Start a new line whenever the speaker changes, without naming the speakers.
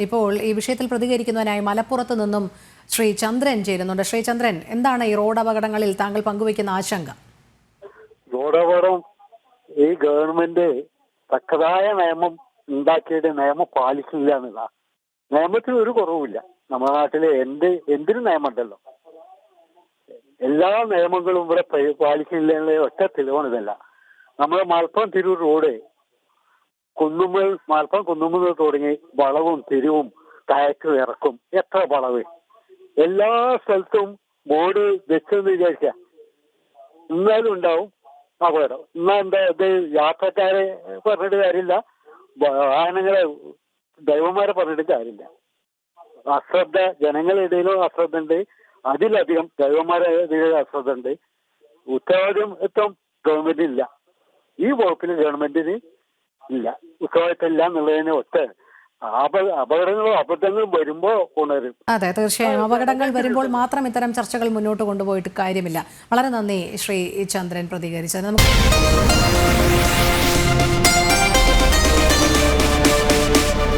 ഇപ്പോൾ ഈ വിഷയത്തിൽ പ്രതികരിക്കുന്നതിനായി മലപ്പുറത്ത് നിന്നും ശ്രീ ചന്ദ്രൻ ചേരുന്നുണ്ട്. ശ്രീ ചന്ദ്രൻ, എന്താണ് ഈ റോഡ് അപകടങ്ങളിൽ താങ്കൾ പങ്കുവയ്ക്കുന്ന ആശങ്ക?
റോഡ് അപകടം ഈ ഗവൺമെന്റ് തക്കതായ നിയമം ഉണ്ടാക്കിയിട്ട് നിയമം പാലിക്കില്ല എന്നുള്ള നിയമത്തിന് ഒരു കുറവുമില്ല. നമ്മുടെ നാട്ടിലെ എന്തിനും നിയമമുണ്ടല്ലോ. എല്ലാ നിയമങ്ങളും ഇവിടെ പാലിക്കില്ല എന്നുള്ള ഒറ്റ തെളിവാണ് ഇതല്ല. നമ്മുടെ മലപ്പുറം തിരൂർ റോഡ് മലപ്പുറം കുന്നുമ്മൽ തുടങ്ങി വളവും തിരിവും കയറ്റും ഇറക്കും. എത്ര വളവ്! എല്ലാ സ്ഥലത്തും ബോർഡ് വെച്ചെന്ന് വിചാരിക്കുക, എന്നാലും ഉണ്ടാവും അപകടം. എന്നാ എന്താ ഇത്? യാത്രക്കാരെ പറഞ്ഞിട്ട് കാര്യമില്ല, വാഹനങ്ങളെ ഡ്രൈവർമാരെ പറഞ്ഞിട്ട് കാര്യമില്ല. അശ്രദ്ധ ജനങ്ങളുടെ ഇടയിലും അശ്രദ്ധ ഉണ്ട്, അതിലധികം ഡ്രൈവർമാരുടെ ഇടയിലും അശ്രദ്ധ ഉണ്ട്. ഉത്തരവാദിത്വം ഗവൺമെന്റിന് ഇല്ല. ഈ വകുപ്പിൽ ഗവൺമെന്റിന് ഇല്ല, ഉത്തരവാദിത്തം ഇല്ല എന്നുള്ളതിന് ഒറ്റ അപകടങ്ങളും അബദ്ധങ്ങളും വരുമ്പോൾ ഉണരും.
അതെ, തീർച്ചയായും അപകടങ്ങൾ വരുമ്പോൾ മാത്രം ഇത്തരം ചർച്ചകൾ മുന്നോട്ട് കൊണ്ടുപോയിട്ട് കാര്യമില്ല. വളരെ നന്ദി ശ്രീ ചന്ദ്രൻ പ്രതികരിച്ചത്. നമുക്ക്